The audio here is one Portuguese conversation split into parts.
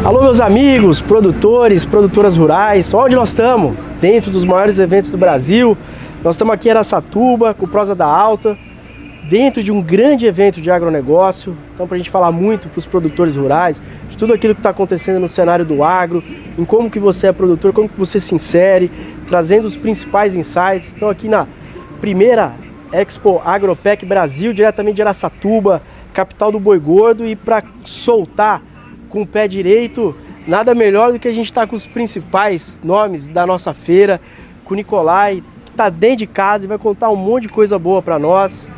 Alô, meus amigos, produtores, produtoras rurais, onde nós estamos? Dentro dos maiores eventos do Brasil. Nós estamos aqui em Araçatuba, com o Prosa da Alta, dentro de um grande evento de agronegócio. Então, para a gente falar muito para os produtores rurais, de tudo aquilo que está acontecendo no cenário do agro, em como que você é produtor, como que você se insere, trazendo os principais insights. Então, aqui na primeira Expo Agropec Brasil, diretamente de Araçatuba, capital do boi gordo, e para soltar com o pé direito, nada melhor do que a gente estar com os principais nomes da nossa feira, com o Nicolai, que está dentro de casa e vai contar um monte de coisa boa para nós.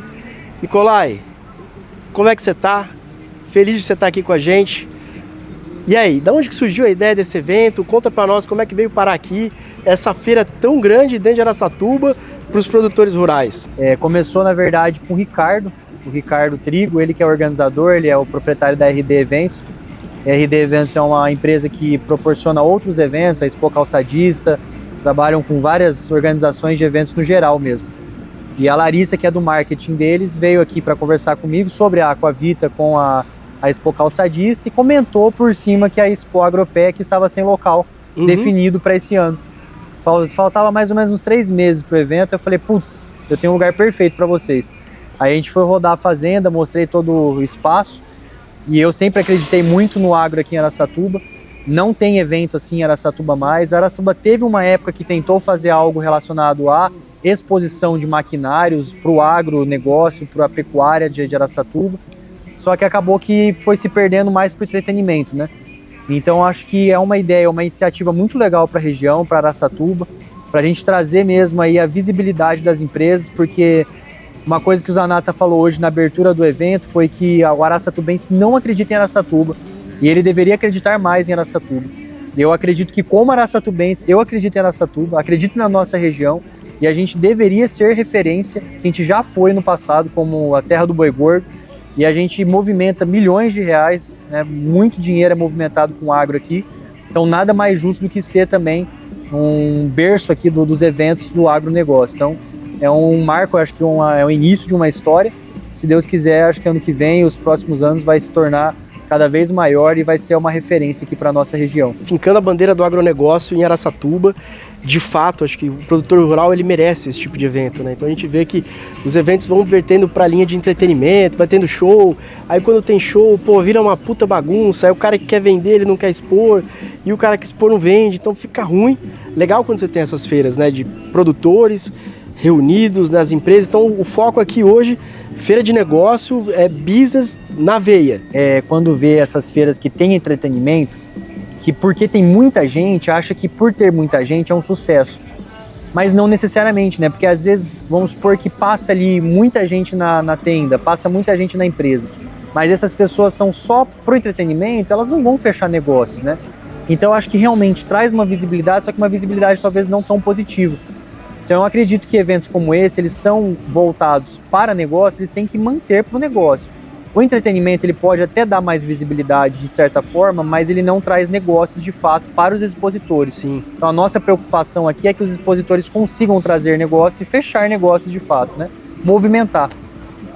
Nicolai, como é que você está? Feliz de você estar aqui com a gente. E aí, da onde que surgiu a ideia desse evento? Conta para nós como é que veio parar aqui, essa feira tão grande dentro de Araçatuba, para os produtores rurais. Começou, na verdade, com o Ricardo Trigo, ele que é organizador, ele é o proprietário da RD Eventos. A RD Eventos é uma empresa que proporciona outros eventos, a Expo Calçadista, trabalham com várias organizações de eventos no geral mesmo. E a Larissa, que é do marketing deles, veio aqui para conversar comigo sobre a Aquavita com a Expo Calçadista e comentou por cima que a Expo Agropec estava sem local definido para esse ano. Faltava mais ou menos uns 3 meses para o evento, eu falei, putz, eu tenho um lugar perfeito para vocês. Aí a gente foi rodar a fazenda, mostrei todo o espaço, e eu sempre acreditei muito no agro aqui em Araçatuba. Não tem evento assim em Araçatuba mais. Araçatuba teve uma época que tentou fazer algo relacionado à exposição de maquinários para o agronegócio, para a pecuária de Araçatuba. Só que acabou que foi se perdendo mais para o entretenimento, né? Então acho que é uma ideia, uma iniciativa muito legal para a região, para Araçatuba, para a gente trazer mesmo aí a visibilidade das empresas, porque uma coisa que o Zanata falou hoje na abertura do evento foi que o araçatubense não acredita em Araçatuba e ele deveria acreditar mais em Araçatuba. Eu acredito que, como araçatubense, eu acredito em Araçatuba, acredito na nossa região e a gente deveria ser referência, que a gente já foi no passado como a terra do boi gordo, e a gente movimenta milhões de reais, né? Muito dinheiro é movimentado com agro aqui, então nada mais justo do que ser também um berço aqui dos eventos do agronegócio. Então, é um marco, acho que é o início de uma história. Se Deus quiser, acho que ano que vem, os próximos anos, vai se tornar cada vez maior e vai ser uma referência aqui para a nossa região. Fincando a bandeira do agronegócio em Araçatuba, de fato, acho que o produtor rural ele merece esse tipo de evento, né? Então a gente vê que os eventos vão vertendo para a linha de entretenimento, vai tendo show, aí quando tem show, pô, vira uma puta bagunça, aí o cara que quer vender, ele não quer expor, e o cara que expor não vende, então fica ruim. Legal quando você tem essas feiras, né, de produtores reunidos nas empresas. Então o foco aqui hoje, feira de negócio, é business na veia. Quando vê essas feiras que tem entretenimento, que porque tem muita gente, acha que por ter muita gente é um sucesso. Mas não necessariamente, né? Porque às vezes, vamos supor que passa ali muita gente na tenda, passa muita gente na empresa, mas essas pessoas são só pro entretenimento, elas não vão fechar negócios, né? Então eu acho que realmente traz uma visibilidade, só que uma visibilidade talvez não tão positiva. Então eu acredito que eventos como esse, eles são voltados para negócio, eles têm que manter para o negócio. O entretenimento ele pode até dar mais visibilidade de certa forma, mas ele não traz negócios de fato para os expositores. Sim. Então a nossa preocupação aqui é que os expositores consigam trazer negócios e fechar negócios de fato, né? Movimentar.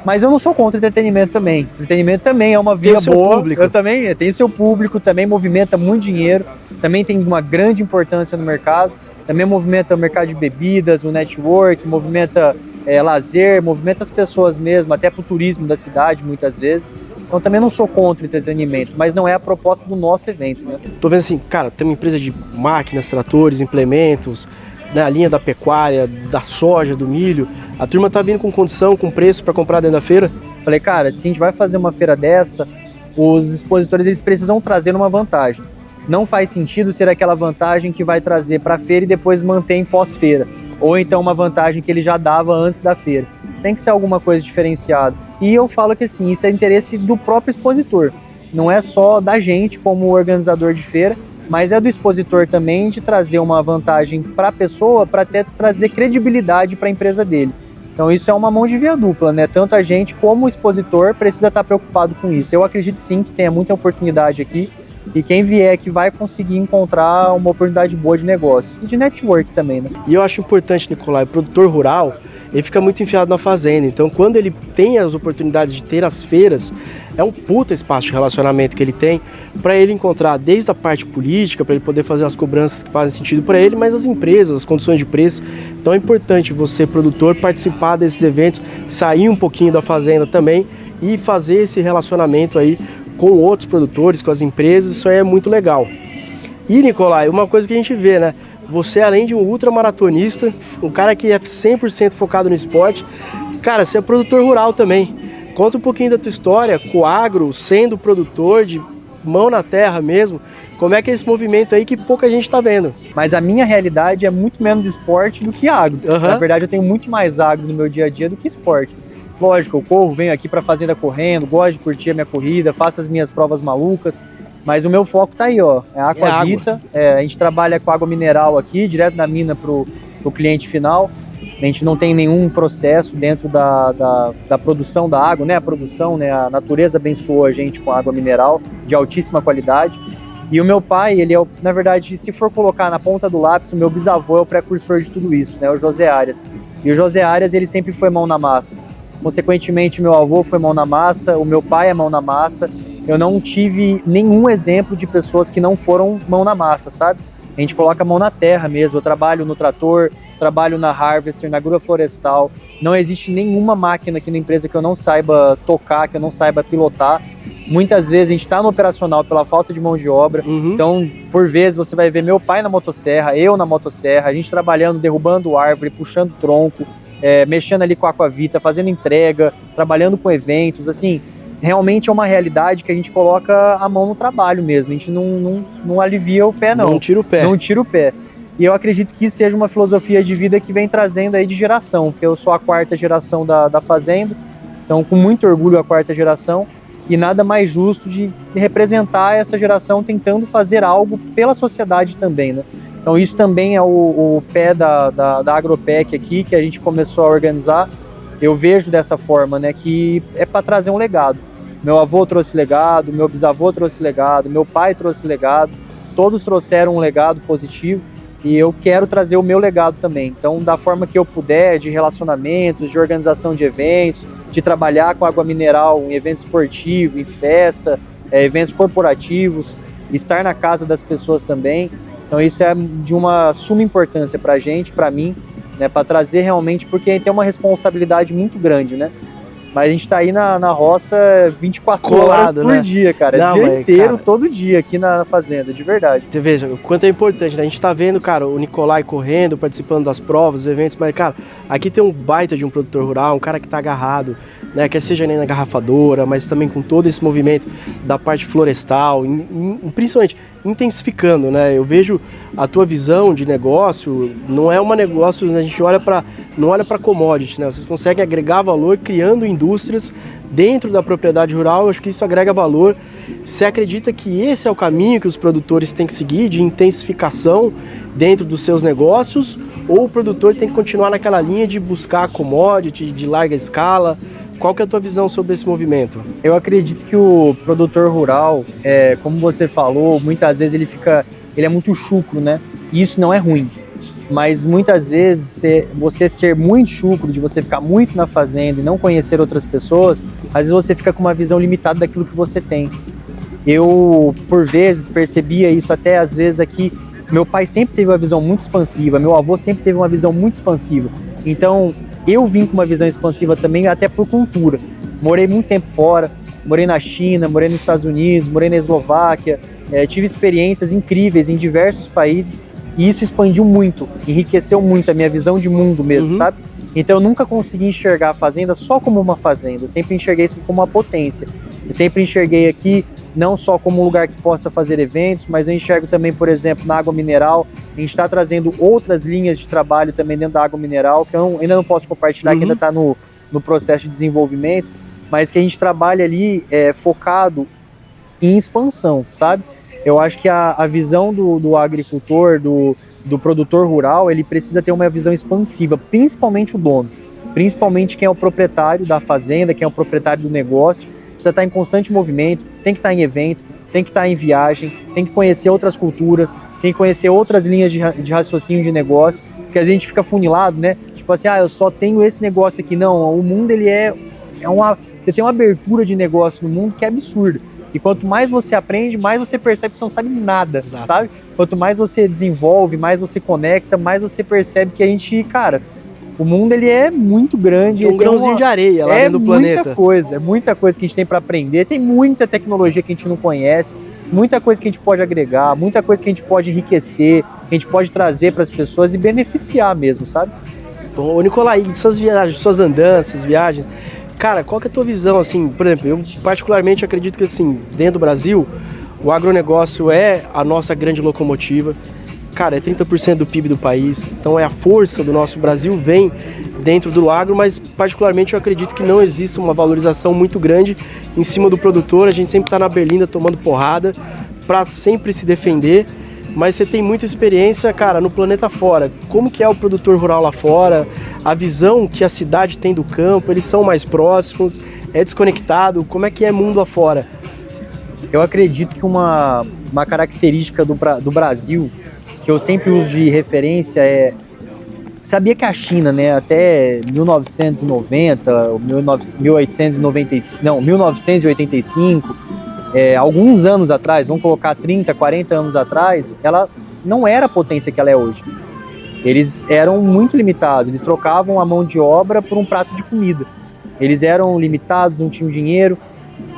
Mas eu não sou contra o entretenimento também. O entretenimento também é uma via boa. Público. Eu também tenho seu público, também movimenta muito dinheiro, também tem uma grande importância no mercado. Também movimenta o mercado de bebidas, o network, movimenta lazer, movimenta as pessoas mesmo, até para o turismo da cidade, muitas vezes. Então também não sou contra o entretenimento, mas não é a proposta do nosso evento, né? Tô vendo assim, cara, tem uma empresa de máquinas, tratores, implementos, da linha da pecuária, da soja, do milho. A turma tá vindo com condição, com preço para comprar dentro da feira? Falei, cara, se a gente vai fazer uma feira dessa, os expositores eles precisam trazer uma vantagem. Não faz sentido ser aquela vantagem que vai trazer para a feira e depois mantém pós-feira. Ou então uma vantagem que ele já dava antes da feira. Tem que ser alguma coisa diferenciada. E eu falo que assim, isso é interesse do próprio expositor. Não é só da gente como organizador de feira, mas é do expositor também de trazer uma vantagem para a pessoa, para até trazer credibilidade para a empresa dele. Então isso é uma mão de via dupla, né? Tanto a gente como o expositor precisa estar preocupado com isso. Eu acredito sim que tenha muita oportunidade aqui. e quem vier que vai conseguir encontrar uma oportunidade boa de negócio e de network também, né? E eu acho importante, Nicolai, o produtor rural, ele fica muito enfiado na fazenda, então quando ele tem as oportunidades de ter as feiras, é um puta espaço de relacionamento que ele tem para ele encontrar desde a parte política, para ele poder fazer as cobranças que fazem sentido para ele, mas as empresas, as condições de preço. Então é importante você, produtor, participar desses eventos, sair um pouquinho da fazenda também e fazer esse relacionamento aí com outros produtores, com as empresas. Isso aí é muito legal. E, Nicolai, uma coisa que a gente vê, né? Você, além de um ultramaratonista, um cara que é 100% focado no esporte, cara, você é produtor rural também. Conta um pouquinho da tua história com o agro, sendo produtor de mão na terra mesmo. Como é que é esse movimento aí que pouca gente está vendo? Mas a minha realidade é muito menos esporte do que agro. Na verdade, eu tenho muito mais agro no meu dia a dia do que esporte. Lógico, eu corro, venho aqui para a fazenda correndo, gosto de curtir a minha corrida, faço as minhas provas malucas. Mas o meu foco tá aí, ó, é a Aquavita. A gente trabalha com água mineral aqui, direto da mina pro cliente final. A gente não tem nenhum processo dentro da produção da água, né? A produção, né? A natureza abençoou a gente com água mineral de altíssima qualidade. E o meu pai, ele é, na verdade, se for colocar na ponta do lápis, o meu bisavô é o precursor de tudo isso, né? O José Arias. E o José Arias, ele sempre foi mão na massa. Consequentemente, meu avô foi mão na massa, o meu pai é mão na massa. Eu não tive nenhum exemplo de pessoas que não foram mão na massa, sabe? A gente coloca a mão na terra mesmo. Eu trabalho no trator, trabalho na Harvester, na grua florestal. Não existe nenhuma máquina aqui na empresa que eu não saiba tocar, que eu não saiba pilotar. Muitas vezes a gente está no operacional pela falta de mão de obra. Então, por vezes, você vai ver meu pai na motosserra, eu na motosserra, a gente trabalhando, derrubando árvore, puxando tronco, mexendo ali com a Aquavita, fazendo entrega, trabalhando com eventos, assim. Realmente é uma realidade que a gente coloca a mão no trabalho mesmo, a gente não alivia o pé, não. Não tira o pé. Não tira o pé. E eu acredito que isso seja uma filosofia de vida que vem trazendo aí de geração, porque eu sou a 4ª geração da fazenda, então com muito orgulho a 4ª geração, e nada mais justo de representar essa geração tentando fazer algo pela sociedade também, né? Então isso também é o pé da Agropec aqui, que a gente começou a organizar. Eu vejo dessa forma, né, que é para trazer um legado. Meu avô trouxe legado, meu bisavô trouxe legado, meu pai trouxe legado, todos trouxeram um legado positivo e eu quero trazer o meu legado também. Então, da forma que eu puder, de relacionamentos, de organização de eventos, de trabalhar com água mineral em evento esportivo, em festa, eventos corporativos, estar na casa das pessoas também. Então, isso é de uma suma importância para a gente, para mim, né, para trazer realmente, porque tem uma responsabilidade muito grande, né? Mas a gente tá aí na roça 24 Colado, horas por né? dia, cara. Não, dia inteiro, cara, todo dia aqui na fazenda, de verdade. Você veja o quanto é importante, né? A gente tá vendo, cara, o Nicolai correndo, participando das provas, dos eventos, mas, cara, aqui tem um baita de um produtor rural, um cara que tá agarrado, né? Quer seja nem na garrafadora, mas também com todo esse movimento da parte florestal, principalmente intensificando, né? Eu vejo a tua visão de negócio, não é um negócio, né? A gente não olha para commodity, né? Vocês conseguem agregar valor criando indústrias dentro da propriedade rural. Eu acho que isso agrega valor. Você acredita que esse é o caminho que os produtores têm que seguir, de intensificação dentro dos seus negócios, ou o produtor tem que continuar naquela linha de buscar commodity de larga escala? Qual que é a tua visão sobre esse movimento? Eu acredito que o produtor rural, como você falou, muitas vezes ele é muito chucro, né? E isso não é ruim. Mas muitas vezes você ser muito chucro, de você ficar muito na fazenda e não conhecer outras pessoas, às vezes você fica com uma visão limitada daquilo que você tem. Eu, por vezes, percebia isso até às vezes aqui. Meu pai sempre teve uma visão muito expansiva, meu avô sempre teve uma visão muito expansiva. Então, eu vim com uma visão expansiva também, até por cultura. Morei muito tempo fora, morei na China, morei nos Estados Unidos, morei na Eslováquia, tive experiências incríveis em diversos países e isso expandiu muito, enriqueceu muito a minha visão de mundo mesmo, sabe? Então eu nunca consegui enxergar a fazenda só como uma fazenda, eu sempre enxerguei isso como uma potência. Eu sempre enxerguei aqui não só como um lugar que possa fazer eventos, mas eu enxergo também, por exemplo, na água mineral. A gente está trazendo outras linhas de trabalho também dentro da água mineral, que eu ainda não posso compartilhar, que ainda está no processo de desenvolvimento, mas que a gente trabalha ali focado em expansão, sabe? Eu acho que a visão do agricultor, do produtor rural, ele precisa ter uma visão expansiva, principalmente o dono, principalmente quem é o proprietário da fazenda, quem é o proprietário do negócio, precisa estar em constante movimento, tem que estar em evento, tem que estar em viagem, tem que conhecer outras culturas, tem que conhecer outras linhas de raciocínio de negócio, porque a gente fica funilado, né? Tipo assim, eu só tenho esse negócio aqui. Não, o mundo ele você tem uma abertura de negócio no mundo que é absurda. E quanto mais você aprende, mais você percebe que você não sabe nada, Exato. sabe? Quanto mais você desenvolve, mais você conecta, mais você percebe que a gente, cara, o mundo ele é muito grande. Tem um grãozinho de areia lá dentro do planeta. É muita coisa que a gente tem para aprender. Tem muita tecnologia que a gente não conhece, muita coisa que a gente pode agregar, muita coisa que a gente pode enriquecer, que a gente pode trazer para as pessoas e beneficiar mesmo, sabe? Bom, ô Nicolai, dessas viagens, suas andanças, viagens, cara, qual que é a tua visão, assim, por exemplo, eu particularmente acredito que, assim, dentro do Brasil, o agronegócio é a nossa grande locomotiva, cara, é 30% do PIB do país, então é a força do nosso Brasil, vem dentro do agro, mas particularmente eu acredito que não existe uma valorização muito grande em cima do produtor, a gente sempre está na berlinda tomando porrada para sempre se defender, mas você tem muita experiência, cara, no planeta fora. Como que é o produtor rural lá fora? A visão que a cidade tem do campo, eles são mais próximos, é desconectado? Como é que é mundo afora? Eu acredito que uma característica do Brasil, que eu sempre uso de referência, sabia que a China, né, até 1990, 1985, alguns anos atrás, vamos colocar 30, 40 anos atrás, ela não era a potência que ela é hoje. Eles eram muito limitados, eles trocavam a mão de obra por um prato de comida. Eles eram limitados, não tinham dinheiro,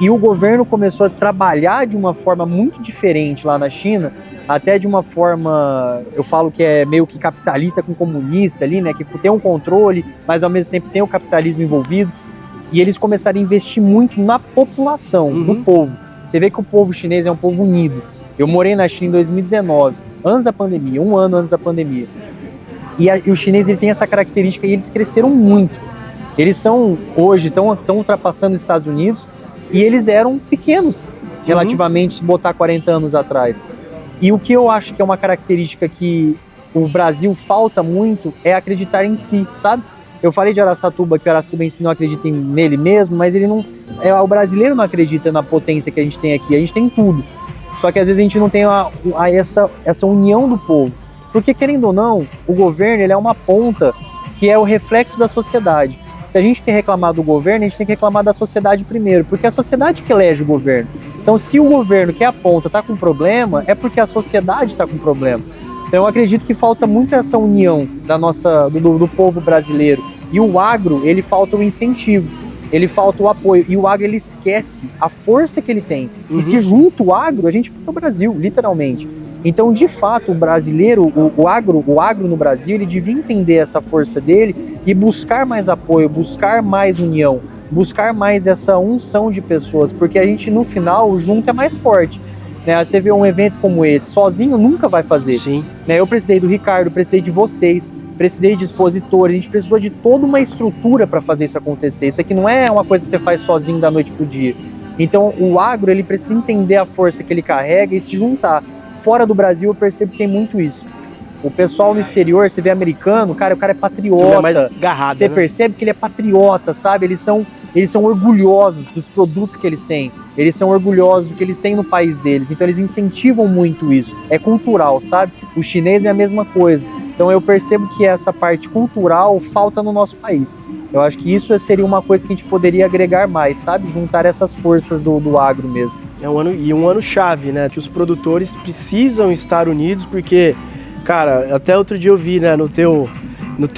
e o governo começou a trabalhar de uma forma muito diferente lá na China, até de uma forma, eu falo que é meio que capitalista com comunista ali, né, que tem um controle, mas ao mesmo tempo tem o capitalismo envolvido, e eles começaram a investir muito na população, no povo. Você vê que o povo chinês é um povo unido. Eu morei na China em 2019, antes da pandemia, um ano antes da pandemia. E o chinês ele tem essa característica e eles cresceram muito. Eles são, hoje, estão ultrapassando os Estados Unidos e eles eram pequenos, relativamente, se botar 40 anos atrás. E o que eu acho que é uma característica que o Brasil falta muito é acreditar em si, sabe? Eu falei de Araçatuba, que o Araçatuba em si não acredita nele mesmo, mas ele não, o brasileiro não acredita na potência que a gente tem aqui. A gente tem tudo. Só que às vezes a gente não tem essa união do povo. Porque, querendo ou não, o governo ele é uma ponta que é o reflexo da sociedade. Se a gente quer reclamar do governo, a gente tem que reclamar da sociedade primeiro, porque é a sociedade que elege o governo. Então, se o governo, que é a ponta, está com problema, é porque a sociedade está com problema. Então, eu acredito que falta muito essa união do povo brasileiro. E o agro, ele falta o incentivo, ele falta o apoio. E o agro, ele esquece a força que ele tem. E se junta o agro, a gente põe o Brasil, literalmente. Então, de fato, o brasileiro, o agro no Brasil, ele devia entender essa força dele e buscar mais apoio, buscar mais união, buscar mais essa unção de pessoas, porque a gente, no final, o junto é mais forte. Né? Você vê um evento como esse, sozinho nunca vai fazer. Sim. Né? Eu precisei do Ricardo, precisei de vocês, precisei de expositores, a gente precisou de toda uma estrutura para fazer isso acontecer. Isso aqui não é uma coisa que você faz sozinho da noite pro dia. Então, o agro, ele precisa entender a força que ele carrega e se juntar. Fora do Brasil, eu percebo que tem muito isso. O pessoal no exterior, você vê americano, cara, o cara é patriota. É mais garrado, você né? percebe que ele é patriota, sabe? Eles são orgulhosos dos produtos que eles têm. Eles são orgulhosos do que eles têm no país deles. Então, eles incentivam muito isso. É cultural, sabe? O chinês é a mesma coisa. Então, eu percebo que essa parte cultural falta no nosso país. Eu acho que isso seria uma coisa que a gente poderia agregar mais, sabe? Juntar essas forças do agro mesmo. É um ano chave, né? Que os produtores precisam estar unidos, porque, cara, até outro dia eu vi, né, no teu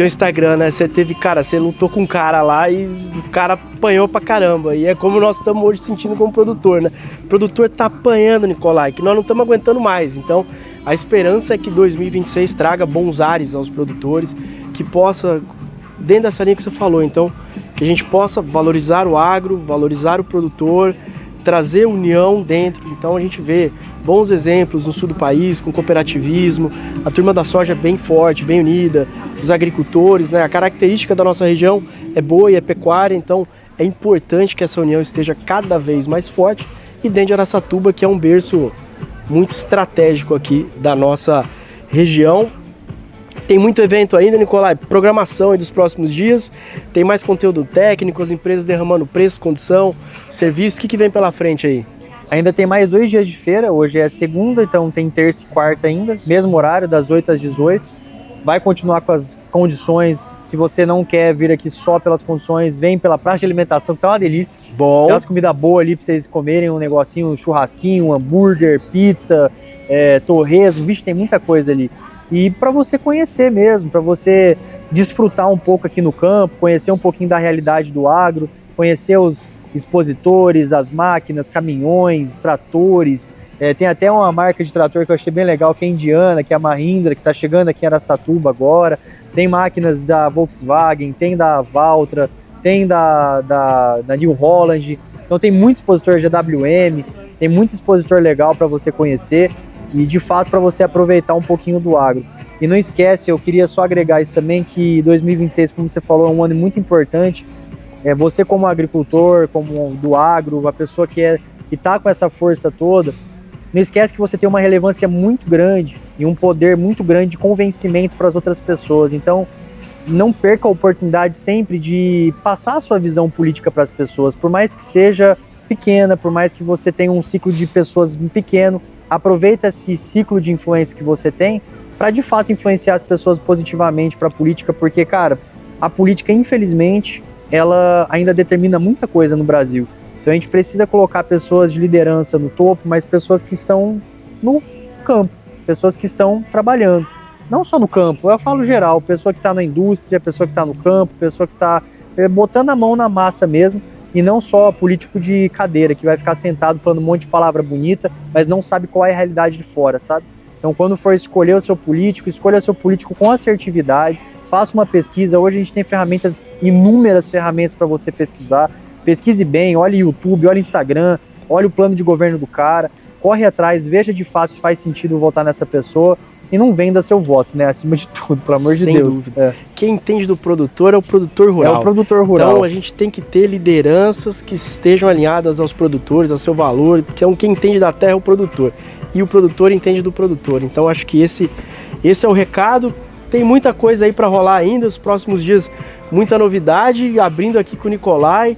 Instagram, né? Você lutou com um cara lá e o cara apanhou pra caramba. E é como nós estamos hoje sentindo como produtor, né? O produtor tá apanhando, Nicolai, que nós não estamos aguentando mais. Então, a esperança é que 2026 traga bons ares aos produtores, que possa, dentro dessa linha que você falou, então, que a gente possa valorizar o agro, valorizar o produtor, trazer união dentro. Então a gente vê bons exemplos no sul do país, com cooperativismo, a turma da soja bem forte, bem unida, os agricultores, né? A característica da nossa região é boa e é pecuária, então é importante que essa união esteja cada vez mais forte. E dentro de Araçatuba, que é um berço muito estratégico aqui da nossa região. Tem muito evento ainda, Nicolai, programação aí dos próximos dias, tem mais conteúdo técnico, as empresas derramando preço, condição, serviço, o que vem pela frente aí? Ainda tem mais 2 dias de feira, hoje é segunda, então tem terça e quarta ainda, mesmo horário, das 8 às 18. Vai continuar com as condições, se você não quer vir aqui só pelas condições, vem pela praça de alimentação, que tá uma delícia. Bom. Tem umas comidas boas ali pra vocês comerem, um negocinho, um churrasquinho, um hambúrguer, pizza, torresmo, vixe, tem muita coisa ali. E para você conhecer mesmo, para você desfrutar um pouco aqui no campo, conhecer um pouquinho da realidade do agro, conhecer os expositores, as máquinas, caminhões, tratores. Tem até uma marca de trator que eu achei bem legal, que é indiana, que é a Mahindra, que está chegando aqui em Araçatuba agora. Tem máquinas da Volkswagen, tem da Valtra, tem da New Holland. Então tem muito expositor de AWM, tem muito expositor legal para você conhecer e de fato para você aproveitar um pouquinho do agro. E não esquece, eu queria só agregar isso também, que 2026, como você falou, é um ano muito importante. Você como agricultor, como do agro, a pessoa que está com essa força toda, não esquece que você tem uma relevância muito grande e um poder muito grande de convencimento para as outras pessoas. Então, não perca a oportunidade sempre de passar a sua visão política para as pessoas, por mais que seja pequena, por mais que você tenha um ciclo de pessoas pequeno, aproveita esse ciclo de influência que você tem para de fato influenciar as pessoas positivamente para a política, porque, cara, a política, infelizmente, ela ainda determina muita coisa no Brasil. Então a gente precisa colocar pessoas de liderança no topo, mas pessoas que estão no campo, pessoas que estão trabalhando. Não só no campo, eu falo geral, pessoa que está na indústria, pessoa que está no campo, pessoa que está botando a mão na massa mesmo, e não só político de cadeira, que vai ficar sentado falando um monte de palavra bonita, mas não sabe qual é a realidade de fora, sabe? Então quando for escolher o seu político, escolha seu político com assertividade, faça uma pesquisa. Hoje a gente tem ferramentas, inúmeras ferramentas para você pesquisar. Pesquise bem, olhe YouTube, olhe Instagram, olhe o plano de governo do cara, corre atrás, veja de fato se faz sentido votar nessa pessoa e não venda seu voto, né? Acima de tudo, pelo amor de Deus. Quem entende do produtor é o produtor rural. É o produtor rural. Então a gente tem que ter lideranças que estejam alinhadas aos produtores, ao seu valor. Então quem entende da terra é o produtor. E o produtor entende do produtor. Então acho que esse é o recado. Tem muita coisa aí para rolar ainda, os próximos dias, muita novidade, abrindo aqui com o Nicolai,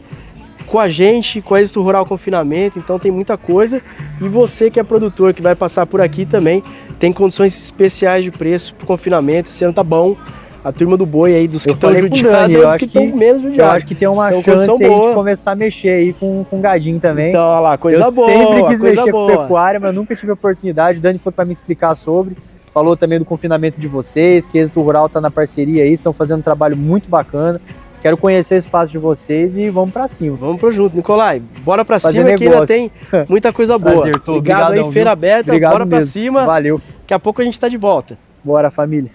com a gente, com a Êxito Rural Confinamento, então tem muita coisa. E você que é produtor, que vai passar por aqui também, tem condições especiais de preço para o confinamento. Esse ano tá bom. A turma do boi aí, dos que estão judiados e dos que estão menos judiados. Eu acho que tem uma chance aí de começar a mexer aí com gadinho também. Então, olha lá, coisa boa. Eu sempre quis mexer com pecuária, mas nunca tive oportunidade. O Dani foi para me explicar sobre. Falou também do confinamento de vocês, que Êxito Rural tá na parceria aí, estão fazendo um trabalho muito bacana. Quero conhecer o espaço de vocês e vamos pra cima. Vamos pro junto, Nicolai. Bora pra cima que ainda tem muita coisa boa. Prazer, obrigado aí, feira aberta, bora pra cima. Valeu. Daqui a pouco a gente tá de volta. Bora, família.